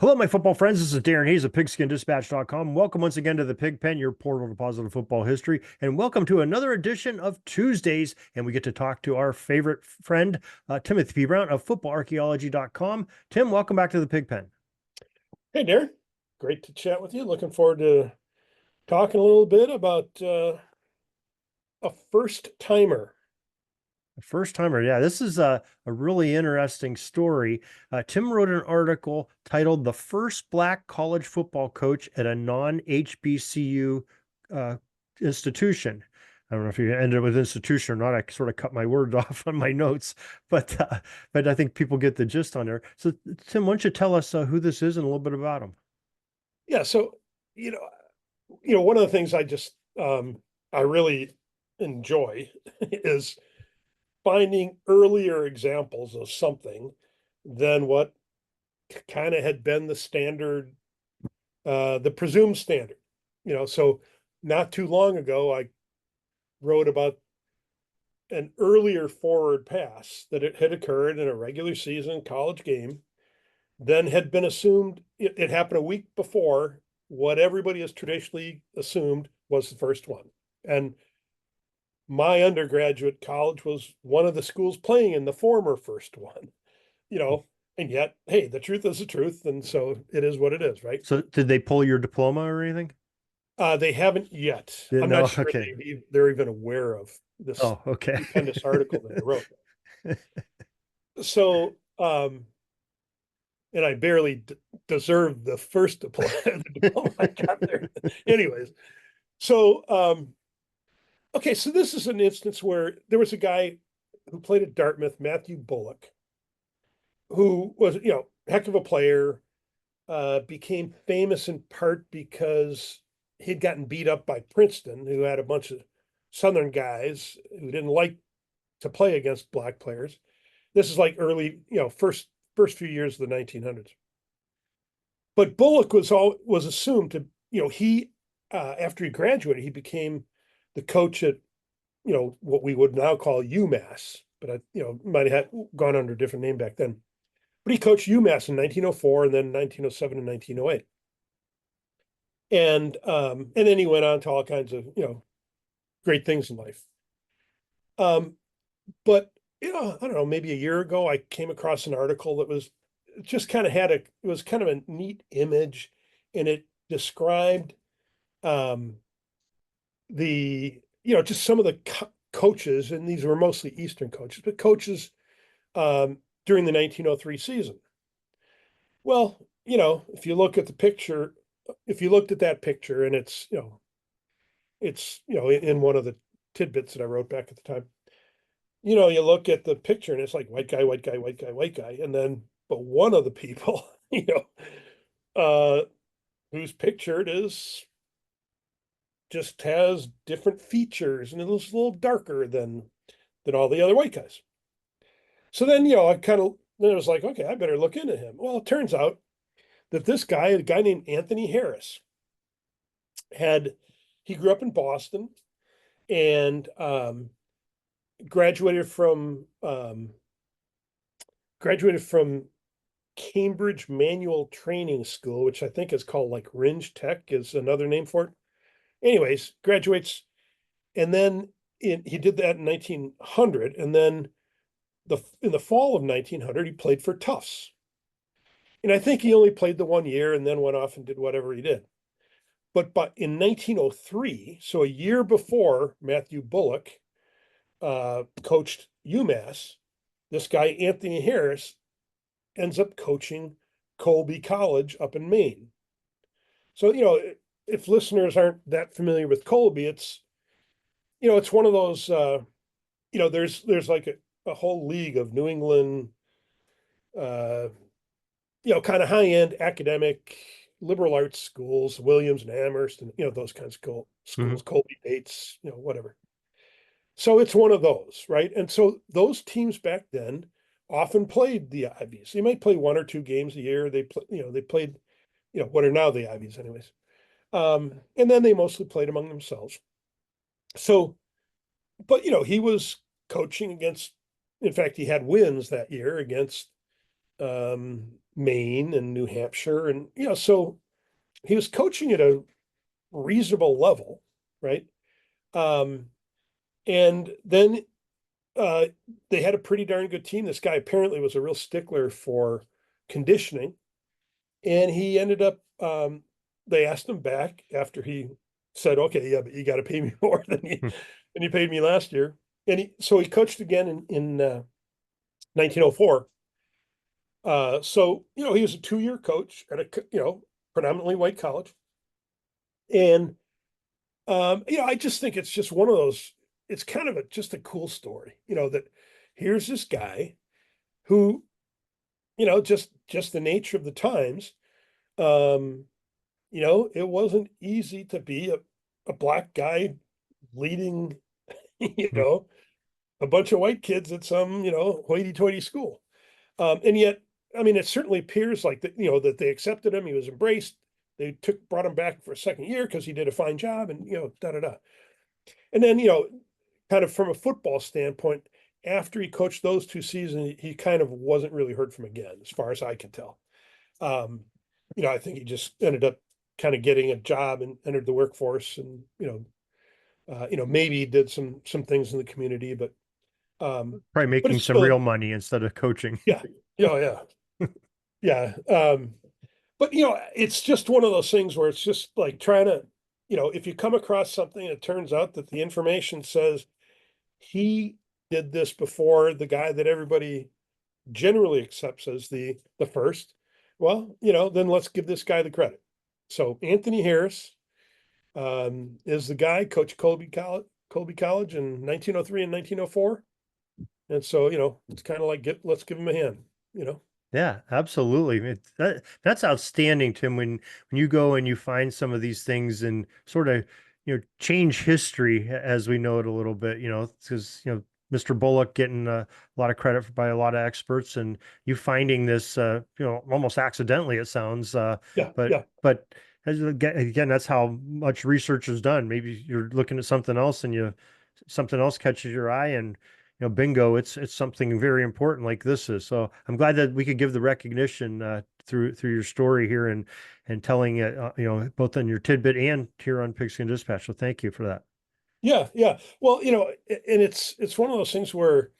Hello, my football friends. This is Darin Hayes of PigskinDispatch.com. Welcome once again to the Pig Pen, your portal to positive football history. And welcome to another edition of Tuesdays. And we get to talk to our favorite friend, Timothy P. Brown of FootballArchaeology.com. Tim, welcome back to the Pig Pen. Hey, Darren. Great to chat with you. Looking forward to talking a little bit about a first timer. First timer. Yeah, this is a really interesting story. Tim wrote an article titled The First Black College Football Coach at a Non-HBCU Institution. I don't know if you ended with institution or not. I sort of cut my words off on my notes, but I think people get the gist on there. So, Tim, why don't you tell us who this is and a little bit about him? Yeah, so you know, one of the things I really enjoy is finding earlier examples of something than what kind of had been the standard, the presumed standard. So not too long ago, I wrote about an earlier forward pass that it had occurred in a regular season college game, then had been assumed it happened a week before what everybody has traditionally assumed was the first one. And my undergraduate college was one of the schools playing in the former first one, you know, and yet, hey, the truth is the truth. And so it is what it is, right? So, did they pull your diploma or anything? They haven't yet. Yeah, I'm not no. sure Okay. they're even aware of this Oh, okay. stupendous article that I wrote. So, and I barely deserved the first diploma, the diploma I got there. Anyways, so okay, so this is an instance where there was a guy who played at Dartmouth, Matthew Bullock, who was heck of a player, became famous in part because he'd gotten beat up by Princeton, who had a bunch of Southern guys who didn't like to play against black players. This is like early, first few years of the 1900s. But Bullock was assumed to, he after he graduated, he became the coach at what we would now call UMass, but might have gone under a different name back then. But he coached UMass in 1904 and then 1907 and 1908. And then he went on to all kinds of great things in life. But I don't know, maybe a year ago, I came across an article that was just kind of it was kind of a neat image, and it described the just some of the coaches, and these were mostly Eastern coaches, but coaches during the 1903 season. Well, if you look at the picture, if you looked at that picture, and it's in one of the tidbits that I wrote back at the time, you look at the picture and it's like white guy, white guy, white guy, white guy, and then but one of the people, uh, who's pictured is just has different features and it looks a little darker than all the other white guys. So then, I kind of then it was like, okay, I better look into him. Well, it turns out that this guy, a guy named Anthony Harris, had he grew up in Boston and graduated from graduated from Cambridge Manual Training School, which I think is called like Ringe Tech is another name for it. Anyways, graduates, and then he did that in 1900, and then in the fall of 1900, he played for Tufts. And I think he only played the 1 year and then went off and did whatever he did. But in 1903, so a year before Matthew Bullock coached UMass, this guy, Anthony Harris, ends up coaching Colby College up in Maine. So, if listeners aren't that familiar with Colby, it's one of those, there's like a whole league of New England, uh, kind of high end academic liberal arts schools, Williams and Amherst, and those kinds of schools, Mhm. Colby Bates, whatever. So it's one of those, right? And so those teams back then often played the Ivies. They might play one or two games a year. They played, what are now the Ivies, anyways. And then they mostly played among themselves. So, but he was coaching against. In fact, he had wins that year against Maine and New Hampshire. And, so he was coaching at a reasonable level, right? Um, and then uh, they had a pretty darn good team. This guy apparently was a real stickler for conditioning, and he ended up. They asked him back after he said, "Okay, yeah, but you got to pay me more than you paid me last year." And so he coached again in 1904. So he was a 2-year coach at a predominantly white college, and I just think it's just one of those. It's kind of just a cool story, that here's this guy who, just the nature of the times. Um, it wasn't easy to be a black guy leading, you know, a bunch of white kids at some, hoity-toity school. And yet, I mean, it certainly appears like that, that they accepted him. He was embraced. They brought him back for a second year because he did a fine job, and da da da. And then, kind of from a football standpoint, after he coached those 2 seasons, he kind of wasn't really heard from again, as far as I can tell. Um, I think he just ended up kind of getting a job and entered the workforce, and maybe he did some things in the community, Probably but making it's some real still, money instead of coaching. yeah, yeah, yeah, yeah. But it's just one of those things where it's just like trying to, if you come across something, it turns out that the information says he did this before the guy that everybody generally accepts as the first. Well, then let's give this guy the credit. So Anthony Harris is the guy, coached Colby College in 1903 and 1904. And so, it's kind of like let's give him a hand. Yeah, absolutely. That's outstanding, Tim. When you go and you find some of these things and sort of change history as we know it a little bit, because Mr. Bullock getting a lot of credit by a lot of experts, and you finding this almost accidentally it sounds, Yeah, but yeah, again, that's how much research is done. Maybe you're looking at something else and something else catches your eye, and bingo, it's something very important like this is. So I'm glad that we could give the recognition through your story here and telling it, both on your tidbit and here on Pigskin Dispatch. So thank you for that. yeah, yeah. Well, and it's one of those things where,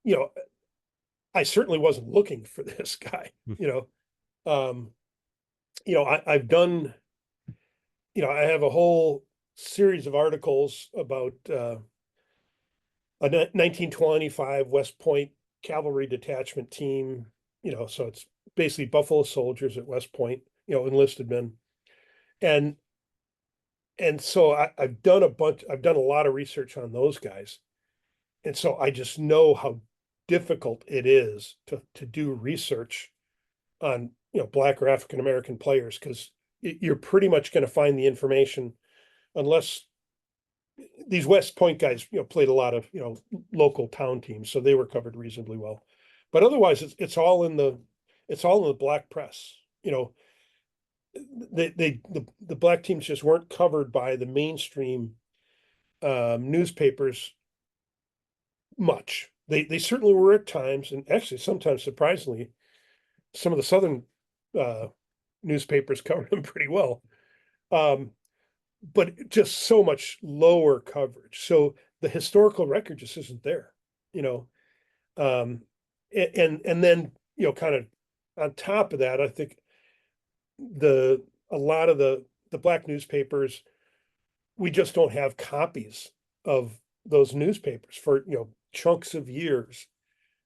you know, I certainly wasn't looking for this guy, Mm. Um, I've done, I have a whole series of articles about a 1925 West Point cavalry detachment team, so it's basically Buffalo soldiers at West Point, enlisted men. And so I've done a lot of research on those guys. And so I just know how difficult it is to do research on, Black or African American players, because you're pretty much going to find the information unless these West Point guys, played a lot of, local town teams, so they were covered reasonably well. But otherwise, it's all in the black press. The black teams just weren't covered by the mainstream newspapers much. They certainly were at times, and actually sometimes surprisingly, some of the southern uh, newspapers covered them pretty well. Um, but just so much lower coverage. So the historical record just isn't there, you know. And then kind of on top of that, I think a lot of the black newspapers, we just don't have copies of those newspapers for chunks of years.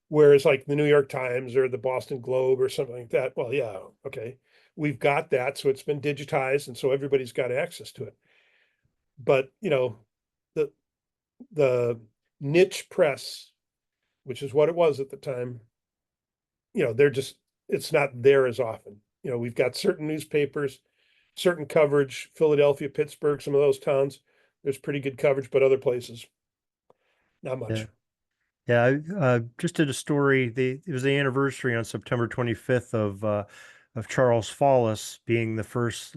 Whereas like the New York Times or the Boston Globe or something like that, well, yeah, okay, we've got that, so it's been digitized, and so everybody's got access to it. But the the niche press, which is what it was at the time, they're just it's not there as often. We've got certain newspapers, certain coverage, Philadelphia, Pittsburgh, some of those towns, there's pretty good coverage, but other places, not Yeah. much. Yeah, I just did a story. It was the anniversary on September 25th of Charles Follis being the first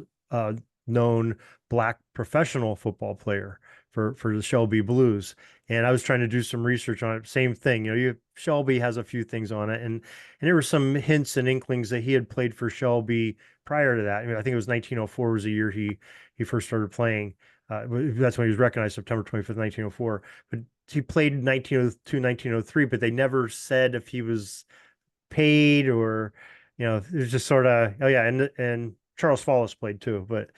known black professional football player for the Shelby Blues. And I was trying to do some research on it. Same thing, Shelby has a few things on it, and there were some hints and inklings that he had played for Shelby prior to that. I mean, I think it was 1904 was the year he first started playing. That's when he was recognized, September 25th, 1904. But he played 1902, 1903, but they never said if he was paid or, it was just sort of, oh yeah, and Charles Follis played too, but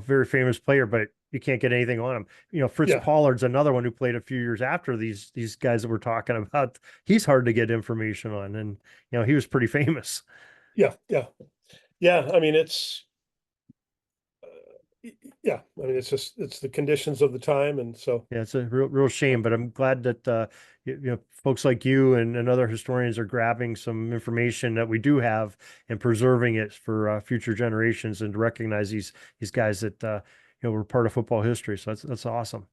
very famous player, but you can't get anything on him. Fritz Yeah. Pollard's another one who played a few years after these guys that we're talking about. He's hard to get information on, and he was pretty famous. Yeah. Yeah. Yeah. I mean, yeah. I mean, it's the conditions of the time. And so, Yeah, it's a real shame, but I'm glad that folks like you and other historians are grabbing some information that we do have and preserving it for future generations, and to recognize these guys that were part of football history. So that's awesome.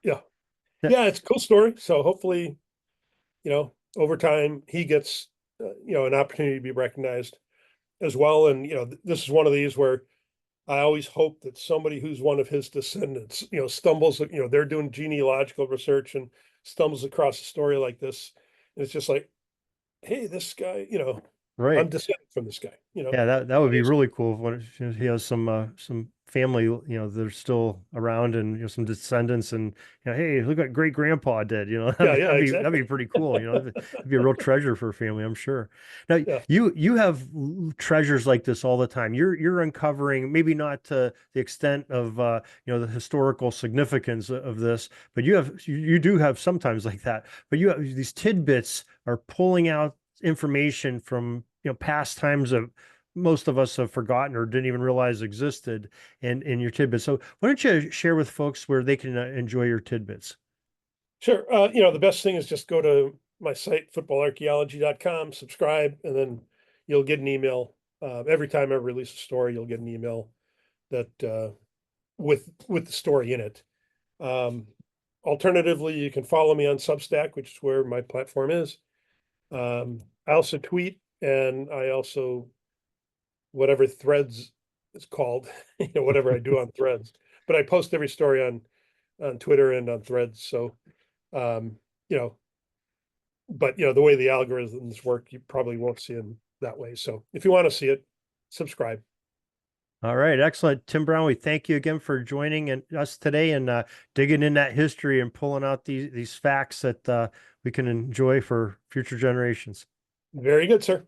yeah. Yeah, Yeah. It's a cool story. So hopefully, over time he gets, an opportunity to be recognized as well. And, this is one of these where I always hope that somebody who's one of his descendants, stumbles, they're doing genealogical research and stumbles across a story like this. And it's just like, hey, this guy, I'm right. descended from this guy, Yeah, that would and be it's, really cool when he has some family, that are still around, and some descendants, and hey, look what great grandpa did. yeah, yeah, That'd be exactly. pretty cool. It'd be a real treasure for a family, I'm sure. Now, Yeah, you have treasures like this all the time. You're uncovering, maybe not to the extent of the historical significance of this, but you do have sometimes like that. But you have these tidbits are pulling out information from past times of most of us have forgotten or didn't even realize existed in your tidbits. So why don't you share with folks where they can enjoy your tidbits? sure. The best thing is just go to my site, footballarchaeology.com, subscribe, and then you'll get an email. Every time I release a story, you'll get an email that with the story in it. Um, Alternatively, you can follow me on Substack, which is where my platform is. I also tweet, and I also whatever Threads is called, whatever I do on Threads. But I post every story on Twitter and on Threads. So, um, you know, but the way the algorithms work, you probably won't see them that way. So, if you want to see it, subscribe. All right, excellent. Tim Brown, we thank you again for joining us today, and digging in that history and pulling out these facts that we can enjoy for future generations. Very good, sir.